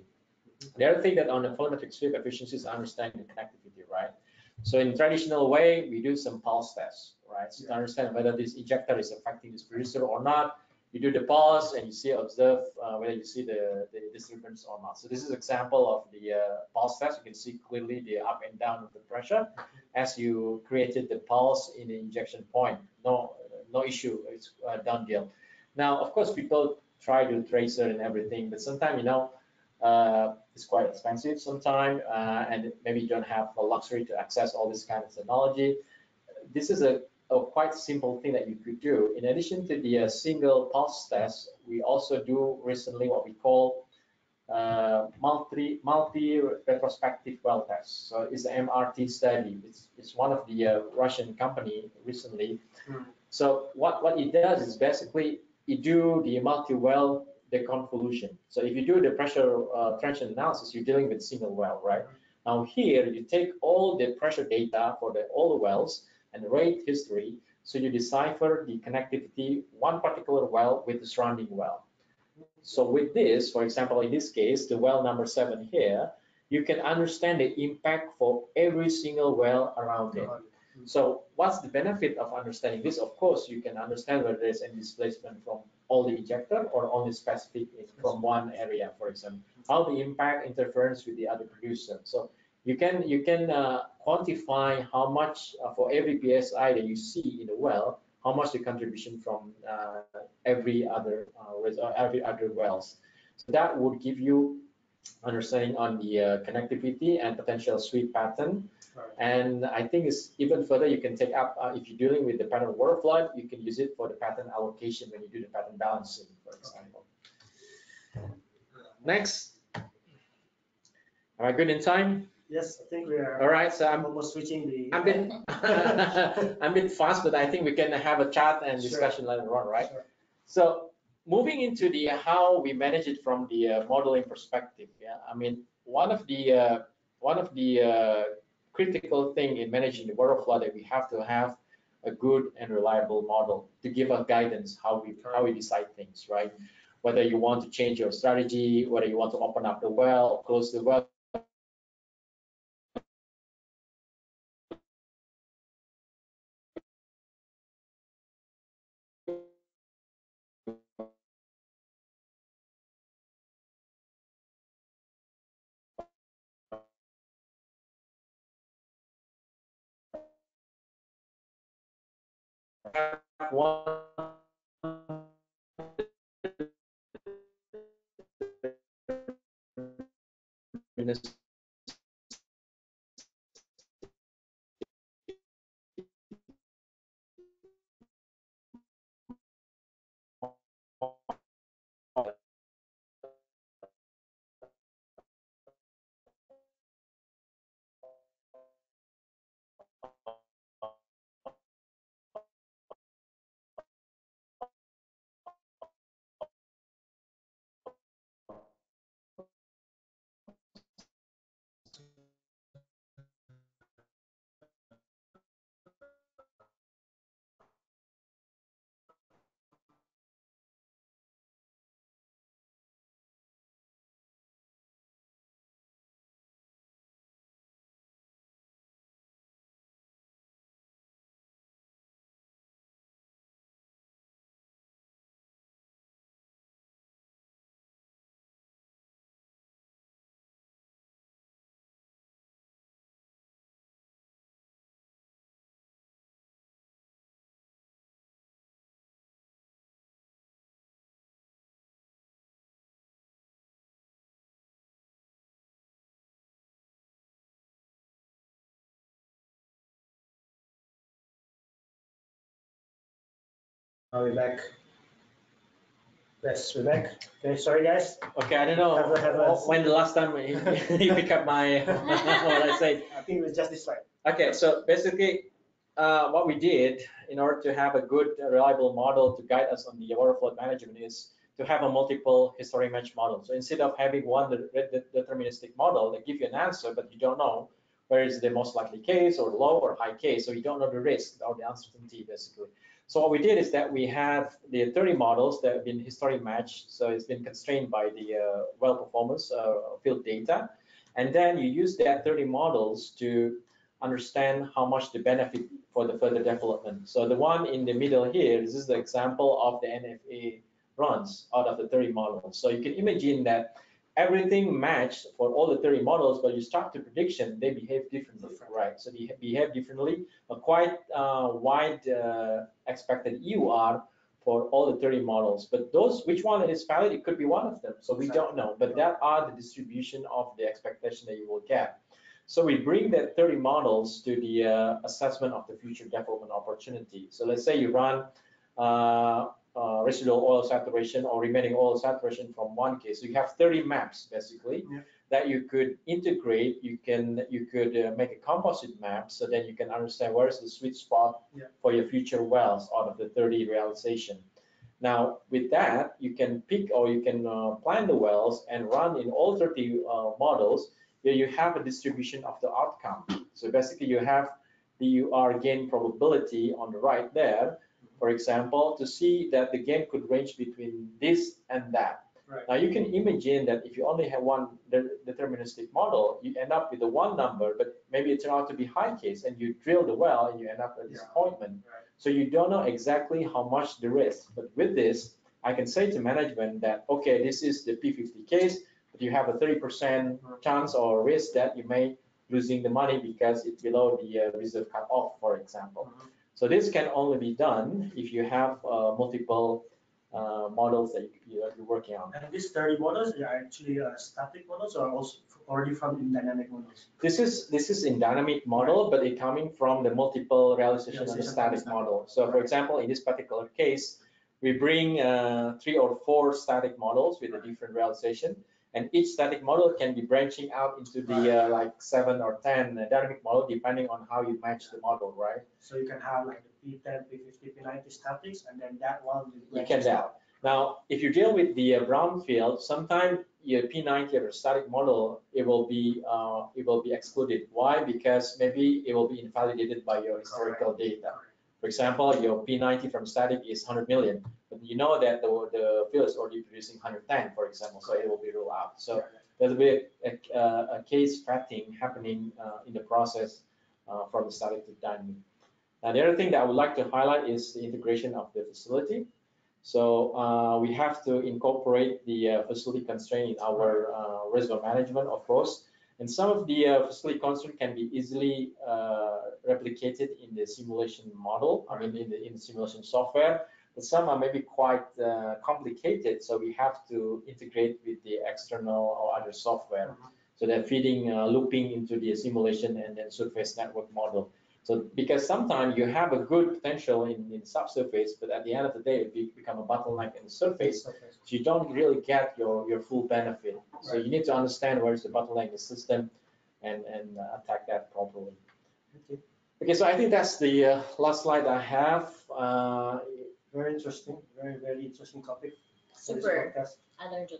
The other thing that on the volumetric sweep efficiency is understanding the connectivity, right? So in traditional way, we do some pulse tests, right? So to understand whether this ejector is affecting this producer or not, you do the pulse and you see, observe whether you see the disturbance or not. So this is an example of the pulse test. You can see clearly the up and down of the pressure as you created the pulse in the injection point. No issue, it's a done deal. Now, of course, people try to tracer and everything, but sometimes, it's quite expensive sometimes, and maybe you don't have the luxury to access all this kind of technology. This is a quite simple thing that you could do. In addition to the single pulse test, we also do recently what we call multi-retrospective well test. So it's an MRT study. It's one of the Russian company recently. So what it does is basically you do the multi-well deconvolution. So if you do the pressure tension analysis, you're dealing with single well, right? Now here you take all the pressure data for all the wells and the rate history, so you decipher the connectivity one particular well with the surrounding well. So with this, for example, in this case, the well number 7 here, you can understand the impact for every single well around it. So what's the benefit of understanding this? Of course, you can understand whether there's any displacement from all the ejector or only specific from one area, for example, how the impact interference with the other producer. So you can quantify how much for every PSI that you see in the well, how much the contribution from every other wells. So that would give you understanding on the connectivity and potential sweep pattern. And I think it's even further, you can take up, if you're dealing with the pattern water flood, you can use it for the pattern allocation when you do the pattern balancing, for example. Next. Am I good in time? Yes, I think we are. All right, so I'm almost reaching the. I'm a bit fast, but I think we can have a chat and discussion later on, right? Sure. So moving into the how we manage it from the modeling perspective, yeah, I mean one of the critical thing in managing the water flood that we have to have a good and reliable model to give us guidance how we decide things, right? Whether you want to change your strategy, whether you want to open up the well or close the well. One Are we back? Yes, we're back. Okay, sorry guys. Okay, I don't know when the last time you pick up my what I say. I think it was just this slide. Okay, so basically, what we did in order to have a good, reliable model to guide us on the waterflood management is to have a multiple history match model. So instead of having one deterministic model that give you an answer, but you don't know where is the most likely case or low or high case, so you don't know the risk or the uncertainty basically. So what we did is that we have the 30 models that have been history matched, so it's been constrained by the well performance field data, and then you use that 30 models to understand how much the benefit for the further development. So the one in the middle here, this is the example of the NFA runs out of the 30 models. So you can imagine that everything matched for all the 30 models, but you start the prediction, they behave differently, right? So they behave differently, a quite wide expected EUR for all the 30 models. But those, which one is valid, it could be one of them. So we don't know, but that are the distribution of the expectation that you will get. So we bring that 30 models to the assessment of the future development opportunity. So let's say you run residual oil saturation or remaining oil saturation from one case. So you have 30 maps basically that you could integrate. You could make a composite map so that you can understand where is the sweet spot for your future wells out of the 30 realization. Now with that, you can pick or you can plan the wells and run in all 30 models. Here you have a distribution of the outcome. So basically you have the EUR gain probability on the right there, for example, to see that the gain could range between this and that. Right. Now you can imagine that if you only have one deterministic model, you end up with the one number, but maybe it turned out to be high case and you drill the well and you end up with a disappointment. Right. So you don't know exactly how much the risk. But with this, I can say to management that, okay, this is the P50 case, but you have a 30% chance or risk that you may losing the money because it's below the reserve cutoff, for example. So this can only be done if you have multiple models that you're working on. And these 30 models are actually static models or also already from in dynamic models? This is in dynamic model, but it coming from the multiple realization of the static model. So for example, in this particular case, we bring 3 or 4 static models with a different realization. And each static model can be branching out into the like 7 or 10 dynamic model, depending on how you match the model, right? So you can have like the P10, P50, P90 statics, and then that one you can do. Now, if you deal with the brownfield, sometimes your P90 or static model it will be excluded. Why? Because maybe it will be invalidated by your historical data. For example, your P90 from static is 100 million, but you know that the field is already producing 110, for example, so it will be ruled out. So there's a bit a case fatting happening in the process from static to dynamic. Now, the other thing that I would like to highlight is the integration of the facility. So we have to incorporate the facility constraint in our reservoir management, of course. And some of the facility constraint can be easily replicated in the simulation model, I mean in the simulation software, but some are maybe quite complicated, so we have to integrate with the external or other software. So they're feeding, looping into the simulation and then surface network model. So because sometimes you have a good potential in subsurface, but at the end of the day, it become a bottleneck in the surface. So you don't really get your full benefit. So you need to understand where is the bottleneck in the system and attack that properly. Okay, so I think that's the last slide I have. Very interesting, very interesting topic. Super. I learned a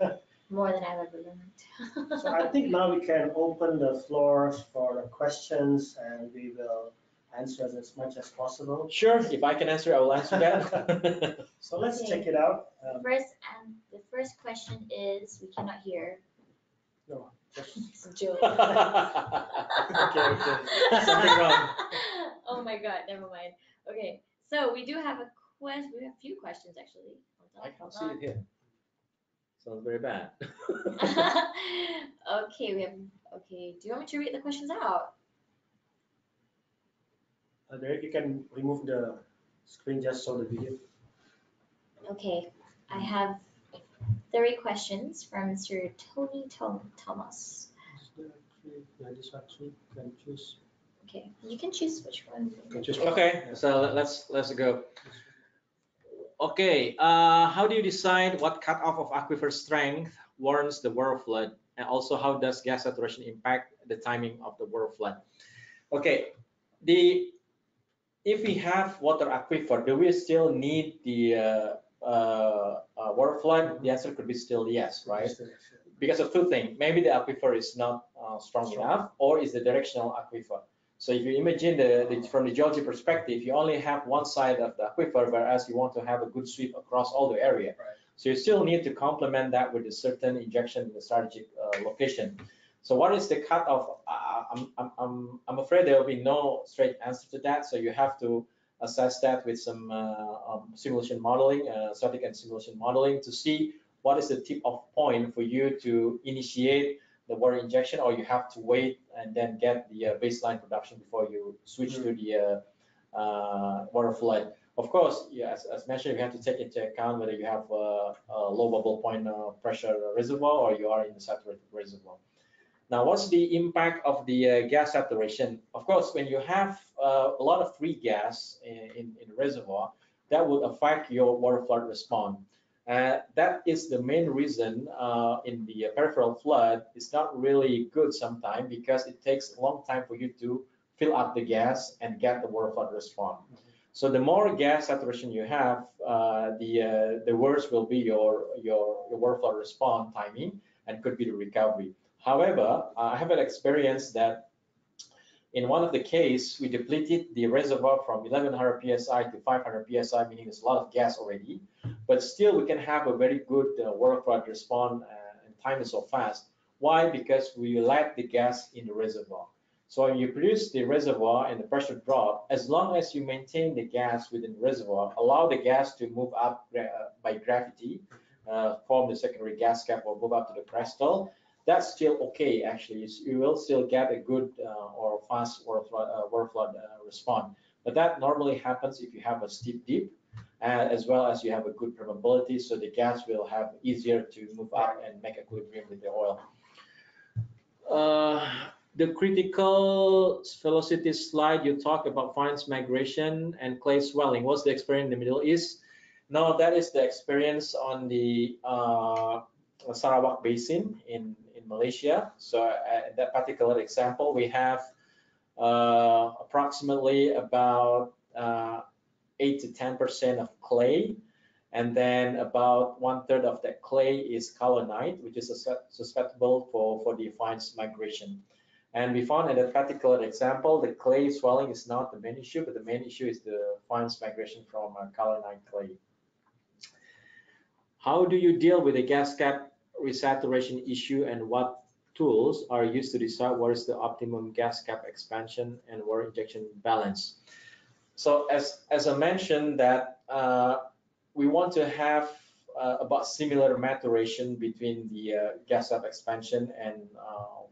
lot. More than I've ever learned. So I think now we can open the floors for the questions and we will answer as much as possible. Sure, if I can answer, I will answer that. So let's check it out. The first question is, we cannot hear. No, just it's a joke. okay. Something wrong. Oh my God, never mind. Okay, so we do have a question. We have a few questions actually. I can't see it here. Sounds very bad. Okay, do you want me to read the questions out? Derek, you can remove the screen just so the video. Okay, I have 30 questions from Mr. Tony Thomas. This one you can choose. Okay, you can choose which one. Okay, so let's go. Okay, how do you decide what cutoff of aquifer strength warrants the water flood, and also how does gas saturation impact the timing of the water flood? Okay, if we have water aquifer, do we still need the water flood? The answer could be still yes, right? Because of two things. Maybe the aquifer is not strong enough, or is the directional aquifer. So if you imagine from the geology perspective, you only have one side of the aquifer, whereas you want to have a good sweep across all the area. Right. So you still need to complement that with a certain injection in the strategic location. So what is the cutoff? I'm afraid there will be no straight answer to that. So you have to assess that with some simulation modeling, static and simulation modeling, to see what is the tip off point for you to initiate the water injection, or you have to wait and then get the baseline production before you switch to the water flood. Of course, yeah, as mentioned, you have to take into account whether you have a low bubble point pressure reservoir or you are in the saturated reservoir. Now, what's the impact of the gas saturation? Of course, when you have a lot of free gas in the reservoir, that would affect your water flood response. That is the main reason in the peripheral flood, it's not really good sometimes, because it takes a long time for you to fill up the gas and get the water flood response. So the more gas saturation you have, the worse will be your water flood response timing, and could be the recovery. However, I have an experience that in one of the case, we depleted the reservoir from 1100 psi to 500 psi, meaning there's a lot of gas already, but still we can have a very good water flood response, and time is so fast. Why? Because we let the gas in the reservoir. So when you produce the reservoir and the pressure drop, as long as you maintain the gas within the reservoir, allow the gas to move up by gravity, form the secondary gas cap or move up to the crystal, that's still okay. Actually, you will still get a good or fast water flood response. But that normally happens if you have a steep dip, as well as you have a good permeability, so the gas will have easier to move up and make equilibrium with the oil. The critical velocity slide, you talk about fines migration and clay swelling. What's the experience in the Middle East? No, that is the experience on the Sarawak Basin in Malaysia. So that particular example, we have approximately about 8 to 10% of clay, and then about 1/3 of that clay is kaolinite, which is susceptible for the fines migration. And we found in that particular example, the clay swelling is not the main issue, but the main issue is the fines migration from kaolinite clay. How do you deal with the gas cap resaturation issue, and what tools are used to decide what is the optimum gas cap expansion and water injection balance? So as I mentioned, that we want to have about similar maturation between the gas cap expansion and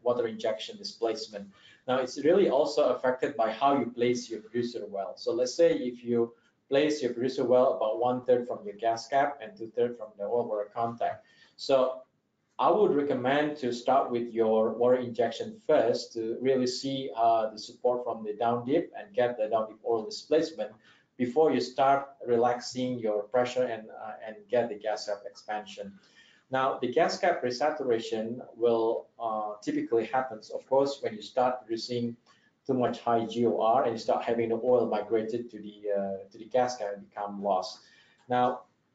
water injection displacement. Now, it's really also affected by how you place your producer well. So let's say if you place your producer well about 1/3 from your gas cap and 2/3 from the oil water contact. So I would recommend to start with your water injection first to really see the support from the down dip and get the down dip oil displacement before you start relaxing your pressure and get the gas cap expansion. Now, the gas cap resaturation will typically happens, of course, when you start producing too much high GOR and you start having the oil migrated to the gas cap and become lost. Now,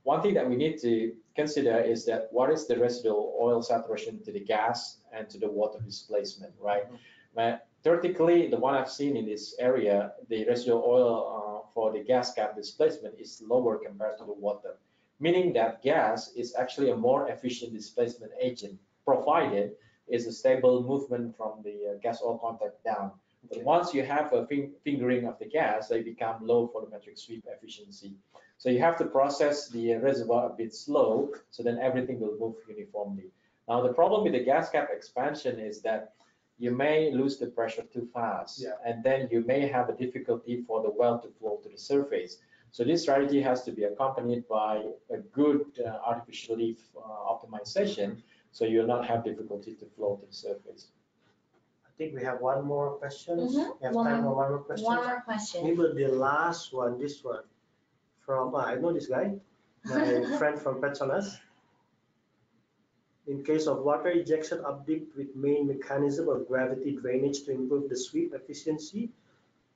one thing that we need to consider is that what is the residual oil saturation to the gas and to the water displacement, right? But theoretically, the one I've seen in this area, the residual oil for the gas cap displacement is lower compared to the water, meaning that gas is actually a more efficient displacement agent, provided it's a stable movement from the gas oil contact down. But once you have a fingering of the gas, they become low volumetric sweep efficiency. So you have to process the reservoir a bit slow, so then everything will move uniformly. Now, the problem with the gas cap expansion is that you may lose the pressure too fast, and then you may have a difficulty for the well to flow to the surface. So this strategy has to be accompanied by a good artificial lift optimization, so you'll not have difficulty to flow to the surface. I think we have one more question. Mm-hmm. We have time for one more question. One more question. Maybe the last one, this one, from I know this guy. my friend from Petronas. In case of water ejection updip with main mechanism of gravity drainage to improve the sweep efficiency,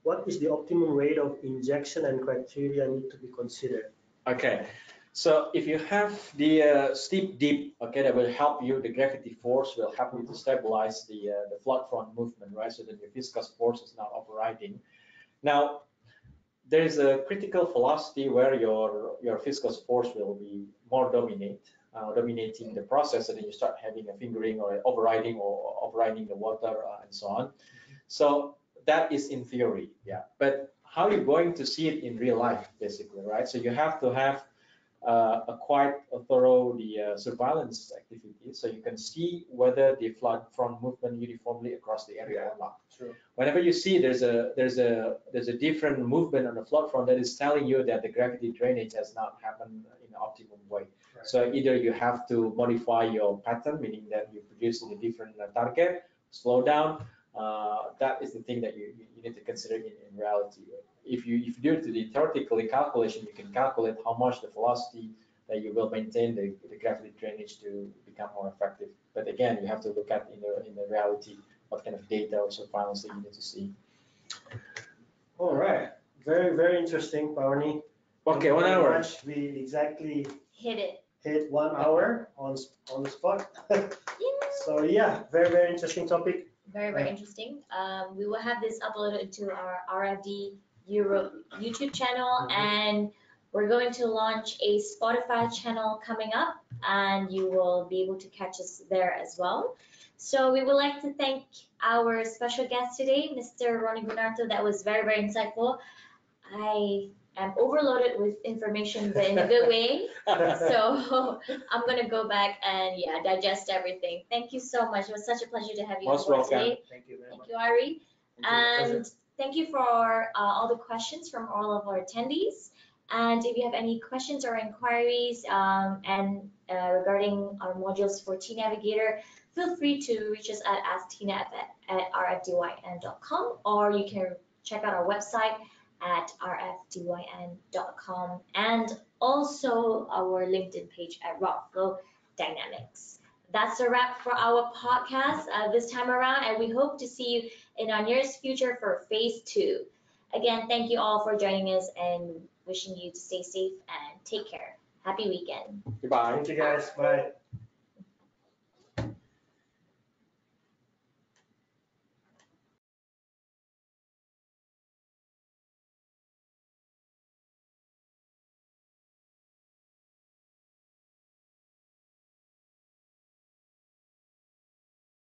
what is the optimum rate of injection and criteria need to be considered? Okay, so if you have the steep dip, okay, that will help you, the gravity force will help you to stabilize the flood front movement, right? So that your viscous force is not operating. Now, there's a critical velocity where your viscous force will be more dominating the process, and then you start having a fingering or overriding the water and so on. So that is in theory, yeah. But how you're going to see it in real life, basically, right? So you have to have a quite thorough surveillance activity, so you can see whether the flood front movement uniformly across the area or not. True. Whenever you see there's a different movement on the flood front, that is telling you that the gravity drainage has not happened in an optimum way. Right. So either you have to modify your pattern, meaning that you produce in a different target, slow down. That is the thing that you need to consider in reality. If you do it to the theoretical calculation, you can calculate how much the velocity that you will maintain the gravity drainage to become more effective. But again, you have to look at in the reality what kind of data or surveillance that you need to see. All right, very, very interesting, Ronny. Okay, 1 hour. We exactly hit 1 hour on the spot. So yeah, very, very interesting topic. Very, very interesting. We will have this uploaded to our RFD Europe YouTube channel, and we're going to launch a Spotify channel coming up, and you will be able to catch us there as well. So we would like to thank our special guest today, Mr. Ronny Gunarto. That was very, very insightful. I am overloaded with information, but in a good way. So I'm gonna go back and digest everything. Thank you so much. It was such a pleasure to have you on Most board welcome. today. Thank you very much. Thank you, Ari. Thank you. And thank you for all the questions from all of our attendees. And if you have any questions or inquiries regarding our modules for tNavigator, feel free to reach us at asktnav@rfdyn.com, or you can check out our website at rfdyn.com, and also our LinkedIn page at Waterflow Dynamics. That's a wrap for our podcast this time around, and we hope to see you in our nearest future for phase 2. Again, thank you all for joining us, and wishing you to stay safe and take care. Happy weekend. Goodbye. Thank you guys. Bye.